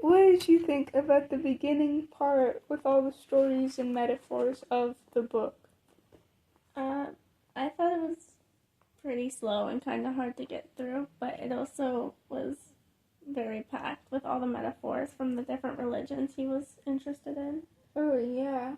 what did you think about the beginning part with all the stories and metaphors of the book? I thought it was pretty slow and kind of hard to get through, but it also was very packed with all the metaphors from the different religions he was interested in. Oh, yeah.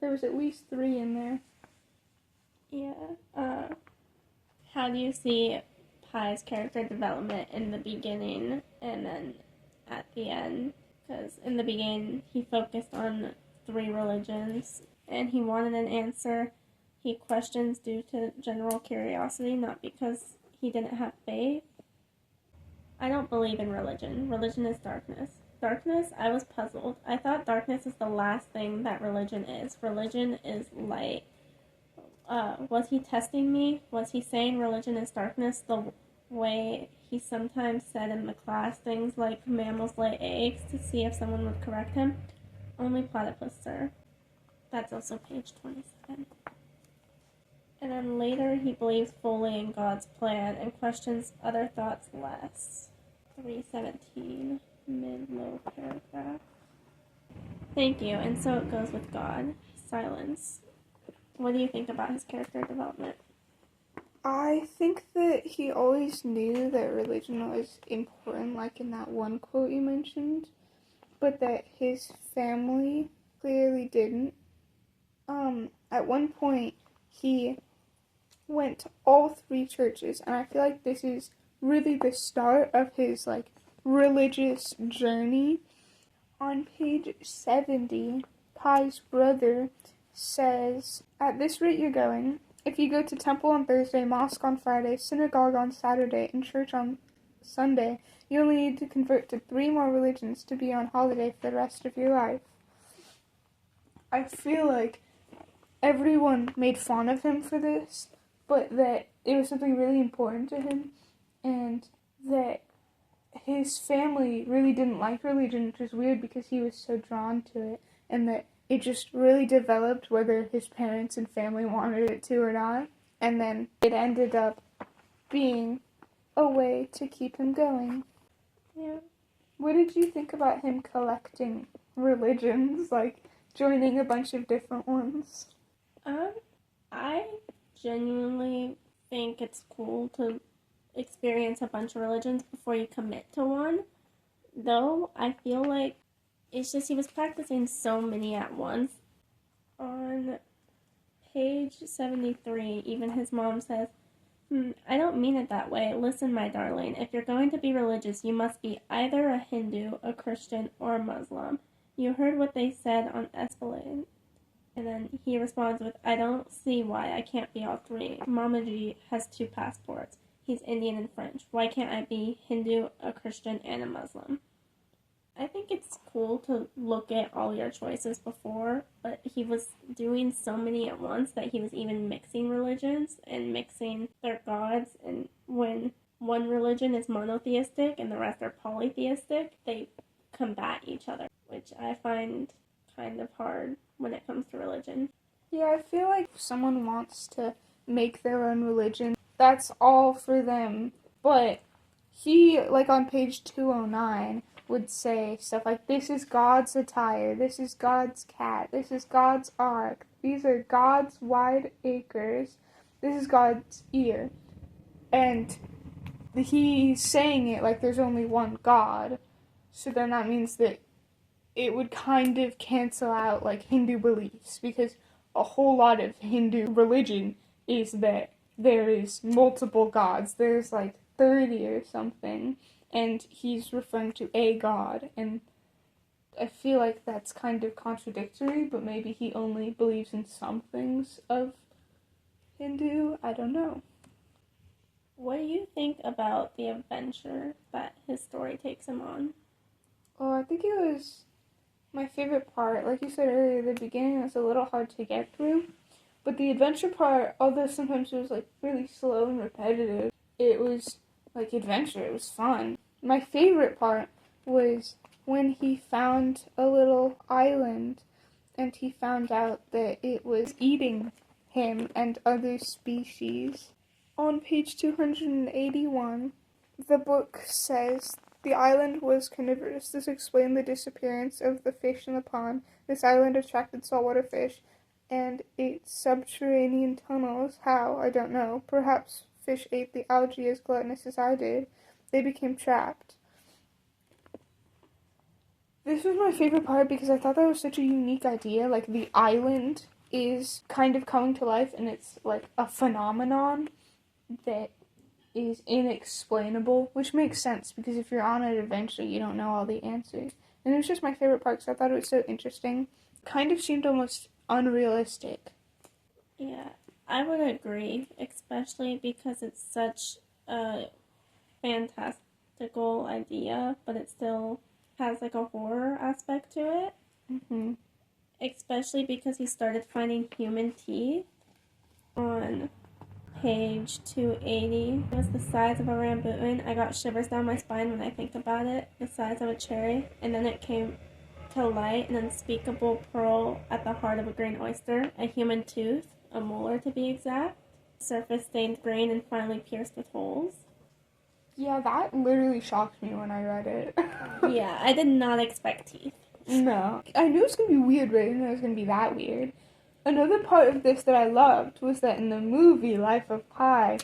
There was at least 3 in there. Yeah. How do you see Pai's character development in the beginning and then at the end? Because in the beginning, he focused on 3 religions and he wanted an answer. He questions due to general curiosity, not because he didn't have faith. I don't believe in religion. Religion is darkness. Darkness, I was puzzled. I thought darkness is the last thing that religion is. Religion is light. Was he testing me? Was he saying religion is darkness the way he sometimes said in the class things like mammals lay eggs to see if someone would correct him? Only platypus, sir. That's also page 27. And then later he believes fully in God's plan and questions other thoughts less. 317, mid-low paragraph. Thank you, and so it goes with God. Silence. What do you think about his character development? I think that he always knew that religion was important, like in that one quote you mentioned, but that his family clearly didn't. At one point, he went to all 3 churches, and I feel like this is really the start of his, religious journey. On page 70, Pai's brother says, "At this rate you're going, if you go to temple on Thursday, mosque on Friday, synagogue on Saturday, and church on Sunday, you only need to convert to 3 more religions to be on holiday for the rest of your life." I feel like everyone made fun of him for this, but that it was something really important to him, and that his family really didn't like religion, which is weird because he was so drawn to it, and that it just really developed whether his parents and family wanted it to or not, and then it ended up being a way to keep him going. Yeah. What did you think about him collecting religions, joining a bunch of different ones? I genuinely think it's cool to experience a bunch of religions before you commit to one. Though, I feel like it's just he was practicing so many at once. On page 73, even his mom says, I don't mean it that way. Listen, my darling, if you're going to be religious, you must be either a Hindu, a Christian, or a Muslim. You heard what they said on Esplanade. And then he responds with, I don't see why I can't be all 3. Mama G has 2 passports. He's Indian and French. Why can't I be Hindu, a Christian, and a Muslim? I think it's cool to look at all your choices before, but he was doing so many at once that he was even mixing religions and mixing their gods, and when one religion is monotheistic and the rest are polytheistic, they combat each other, which I find kind of hard when it comes to religion. Yeah, I feel like if someone wants to make their own religion, that's all for them. But he, on page 209, would say stuff like, this is God's attire, this is God's cat, this is God's ark, these are God's wide acres, this is God's ear. And he's saying it like there's only one God. So then that means that it would kind of cancel out Hindu beliefs, because a whole lot of Hindu religion is that there is multiple gods. There's 30 or something, and he's referring to a god, and I feel like that's kind of contradictory, but maybe he only believes in some things of Hindu. I don't know. What do you think about the adventure that his story takes him on? Oh, I think it was my favorite part. Like you said earlier, the beginning was a little hard to get through, but the adventure part, although sometimes it was really slow and repetitive, it was adventure. It was fun. My favorite part was when he found a little island and he found out that it was eating him and other species. On page 281, the book says, The island was carnivorous. This explained the disappearance of the fish in the pond. This island attracted saltwater fish and its subterranean tunnels. How? I don't know. Perhaps fish ate the algae as gluttonous as I did. They became trapped. This was my favorite part because I thought that was such a unique idea. Like, the island is kind of coming to life, and it's like a phenomenon that is inexplainable, which makes sense because if you're on an adventure, you don't know all the answers. And it was just my favorite part because I thought it was so interesting. Kind of seemed almost unrealistic. Yeah, I would agree, especially because it's such a fantastical idea, but it still has like a horror aspect to it. Mm-hmm. Especially because he started finding human teeth on page 280. It was the size of a rambutan. I got shivers down my spine when I think about it. The size of a cherry. And then it came to light, an unspeakable pearl at the heart of a green oyster, a human tooth, a molar to be exact, surface stained green and finally pierced with holes. Yeah, that literally shocked me when I read it. Yeah, I did not expect teeth. No. I knew it was going to be weird, but I didn't know it was going to be that weird. Another part of this that I loved was that in the movie Life of Pi,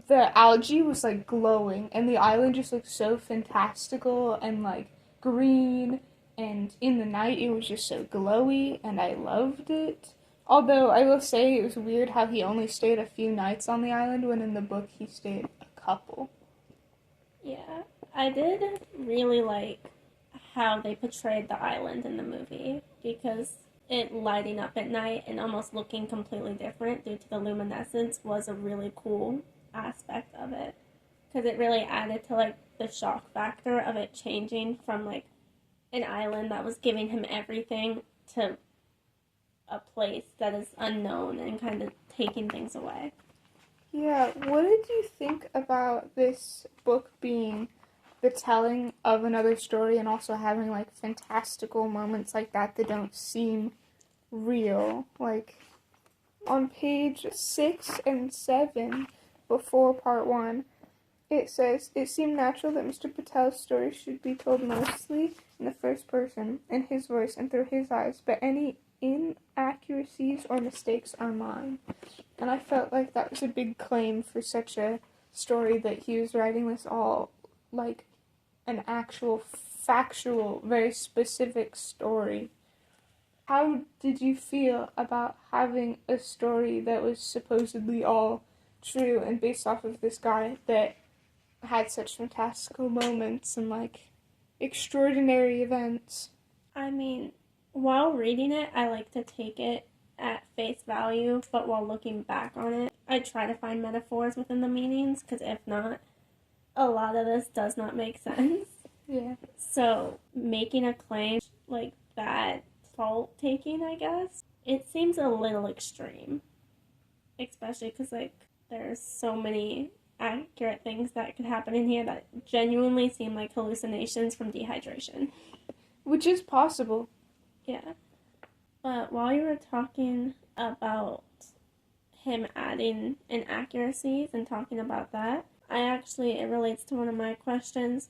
the algae was like glowing and the island just looked so fantastical and like green, and in the night it was just so glowy and I loved it. Although I will say it was weird how he only stayed a few nights on the island when in the book he stayed a couple. Yeah, I did really like how they portrayed the island in the movie because it lighting up at night and almost looking completely different due to the luminescence was a really cool aspect of it because it really added to like the shock factor of it changing from like an island that was giving him everything to a place that is unknown and kind of taking things away. Yeah, what did you think about this book being the telling of another story and also having like fantastical moments like that don't seem real? Like on page 6 and 7 before part 1, it says, "It seemed natural that Mr. Patel's story should be told mostly in the first person, in his voice and through his eyes, but any inaccuracies or mistakes are mine." And I felt like that was a big claim for such a story, that he was writing this all like an actual, factual, very specific story. How did you feel about having a story that was supposedly all true and based off of this guy that had such fantastical moments and like extraordinary events? I mean, while reading it, I like to take it at face value, but while looking back on it, I try to find metaphors within the meanings, because if not, a lot of this does not make sense. Yeah. So, making a claim like that, fault taking, I guess, it seems a little extreme. Especially because, like, there's so many accurate things that could happen in here that genuinely seem like hallucinations from dehydration. Which is possible. Yeah. But while you were talking about him adding inaccuracies and talking about that, it relates to one of my questions.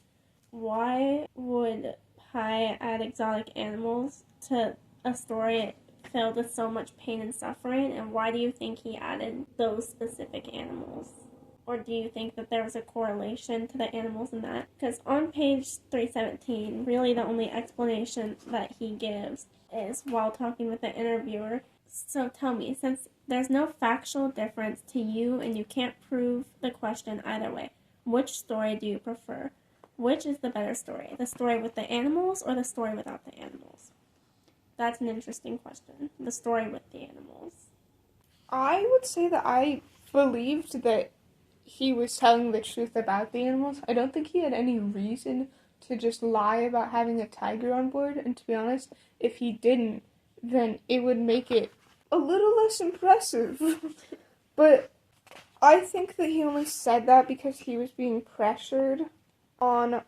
Why would Pi add exotic animals to a story filled with so much pain and suffering, and why do you think he added those specific animals? Or do you think that there was a correlation to the animals in that? Because on page 317, really the only explanation that he gives is while talking with the interviewer. So tell me, since there's no factual difference to you and you can't prove the question either way, which story do you prefer? Which is the better story? The story with the animals or the story without the animals? That's an interesting question. The story with the animals. I would say that I believed that he was telling the truth about the animals. I don't think he had any reason to just lie about having a tiger on board, and to be honest, if he didn't, then it would make it a little less impressive. But I think that he only said that because he was being pressured. On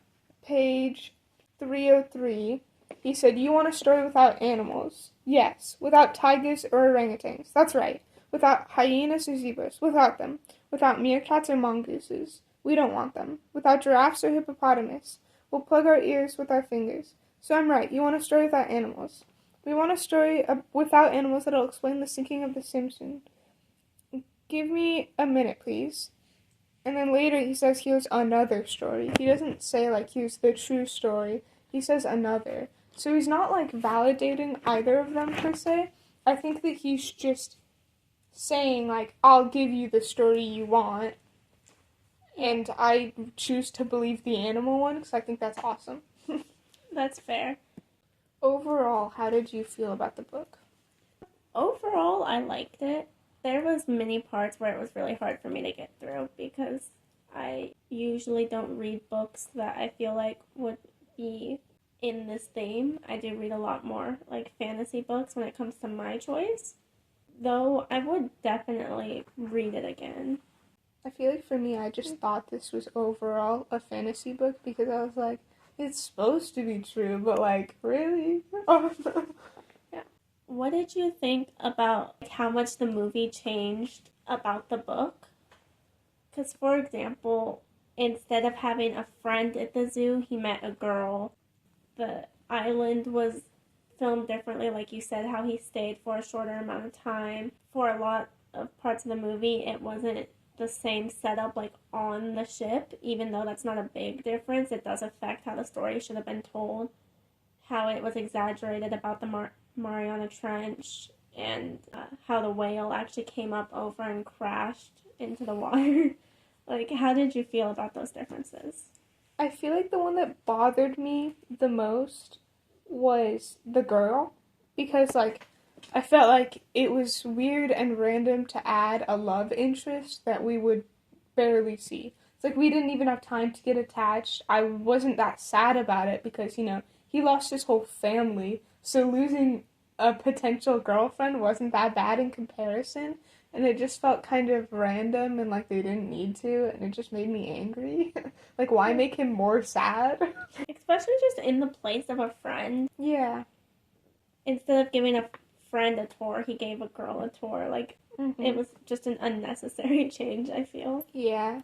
page 303, he said, "You want a story without animals?" "Yes. Without tigers or orangutans." "That's right. Without hyenas or zebras." "Without them." "Without meerkats or mongooses." "We don't want them." "Without giraffes or hippopotamus." we'll plug our ears with our fingers. So I'm right, you want a story without animals. We want a story without animals that'll explain the sinking of the Simpson. Give me a minute, please. And then later he says here's another story. He doesn't say, like, here's the true story. He says another. So he's not, like, validating either of them, per se. I think that he's just saying, like, I'll give you the story you want. And I choose to believe the animal one, because I think that's awesome. That's fair. Overall, how did you feel about the book? Overall, I liked it. There was many parts where it was really hard for me to get through because I usually don't read books that I feel like would be in this theme. I do read a lot more like fantasy books when it comes to my choice, though I would definitely read it again. I feel like for me, I just thought this was overall a fantasy book because I was like, it's supposed to be true, but like, really? Oh, no. What did you think about how much the movie changed about the book? Because, for example, instead of having a friend at the zoo, he met a girl. The island was filmed differently, like you said, how he stayed for a shorter amount of time. For a lot of parts of the movie, it wasn't the same setup like on the ship, even though that's not a big difference. It does affect how the story should have been told, how it was exaggerated about the Mariana Trench, and how the whale actually came up over and crashed into the water. Like, how did you feel about those differences? I feel like the one that bothered me the most was the girl, because, like, I felt like it was weird and random to add a love interest that we would barely see. It's like we didn't even have time to get attached. I wasn't that sad about it because, you know, he lost his whole family, so losing a potential girlfriend wasn't that bad in comparison, and it just felt kind of random and like they didn't need to, and it just made me angry. Like, why make him more sad? Especially just in the place of a friend. Yeah. Instead of giving a friend a tour, he gave a girl a tour. Like, It was just an unnecessary change, I feel. Yeah.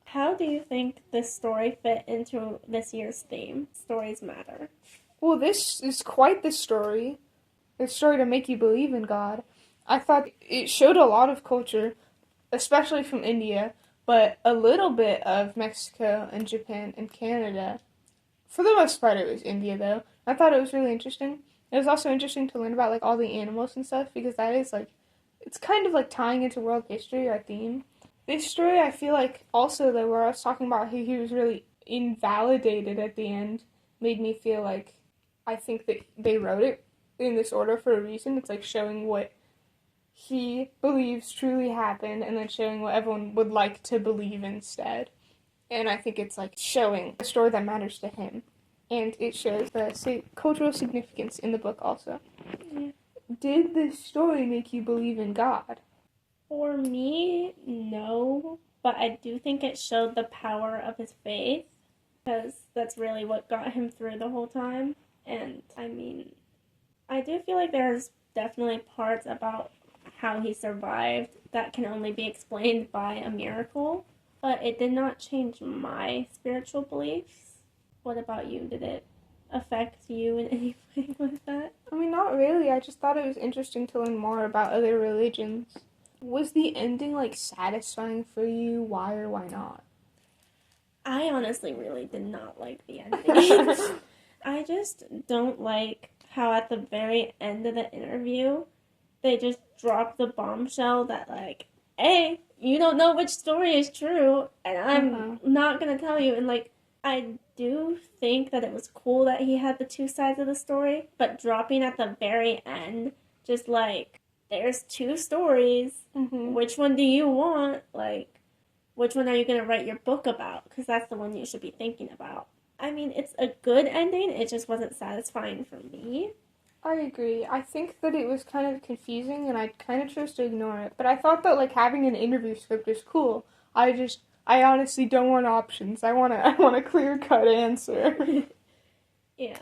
How do you think this story fit into this year's theme? Stories matter. Well, this is quite the story. A story to make you believe in God. I thought it showed a lot of culture, especially from India, but a little bit of Mexico and Japan and Canada. For the most part, it was India, though. I thought it was really interesting. It was also interesting to learn about, like, all the animals and stuff, because that is, like, it's kind of, like, tying into world history, our theme. This story, I feel like, also, though, where I was talking about how he was really invalidated at the end, made me feel like I think that they wrote it in this order for a reason. It's, like, showing what he believes truly happened, and then showing what everyone would like to believe instead. And I think it's, like, showing a story that matters to him. And it shows the cultural significance in the book also. Yeah. Did this story make you believe in God? For me, no. But I do think it showed the power of his faith, because that's really what got him through the whole time. And, I mean, I do feel like there's definitely parts about how he survived that can only be explained by a miracle. But it did not change my spiritual beliefs. What about you? Did it affect you in any way with that? I mean, not really. I just thought it was interesting to learn more about other religions. Was the ending, like, satisfying for you? Why or why not? I honestly really did not like the ending. I just don't like how at the very end of the interview, they just dropped the bombshell that, like, hey, you don't know which story is true, and I'm not gonna tell you. And, like, I do think that it was cool that he had the two sides of the story, but dropping at the very end, just like, there's two stories. Which one do you want? Like, which one are you going to write your book about? Because that's the one you should be thinking about. I mean, it's a good ending, it just wasn't satisfying for me. I agree. I think that it was kind of confusing, and I kind of chose to ignore it. But I thought that, like, having an interview script is cool. I honestly don't want options. I want a clear-cut answer. Yeah.